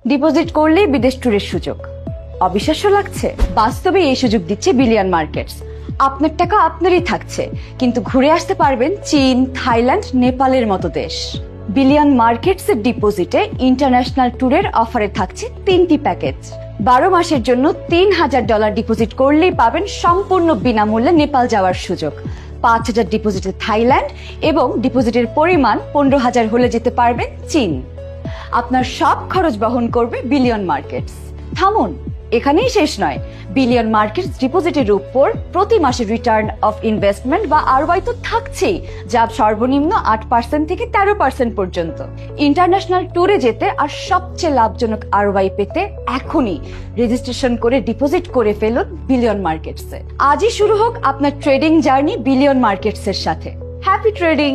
Deposit করলেই বিদেশ ট্যুরের সুযোগ। অবিশ্বাস্য লাগছে? বাস্তবে এই সুযোগ দিচ্ছে বিলিয়ন মার্কেটস। আপনার টাকা আপনারই থাকছে, কিন্তু ঘুরে আসতে পারবেন চীন, থাইল্যান্ড, নেপালের মতো দেশ। বিলিয়ন মার্কেটস এর ডিপোজিটে ইন্টারন্যাশনাল ট্যুরের অফারে থাকছে 3টি প্যাকেজ। 12 মাসের জন্য $3000 ডিপোজিট করলেই পাবেন সম্পূর্ণ বিনামূল্যে নেপাল যাওয়ার সুযোগ। 5000 ডিপোজিটে থাইল্যান্ড এবং ডিপোজিটের পরিমাণ 15,000 হলে যেতে পারবেন চীন। আপনার সব খরচ বহন করবে বিলিয়ন মার্কেটস। থামুন, এখানেই শেষ নয়। বিলিয়ন মার্কেটস ডিপোজিটের উপর প্রতি মাসে রিটার্ন অফ ইনভেস্টমেন্ট বা আরওআই তো থাকছেই, যা সর্বনিম্ন 8% থেকে 13% পর্যন্ত। ইন্টারন্যাশনাল ট্যুরে যেতে আর সবচেয়ে লাভজনক আরওআই পেতে এখনই রেজিস্ট্রেশন করে ডিপোজিট করে ফেলুন বিলিয়ন মার্কেটসে। আজই শুরু হোক আপনার ট্রেডিং জার্নি বিলিয়ন মার্কেটসের সাথে। Happy trading.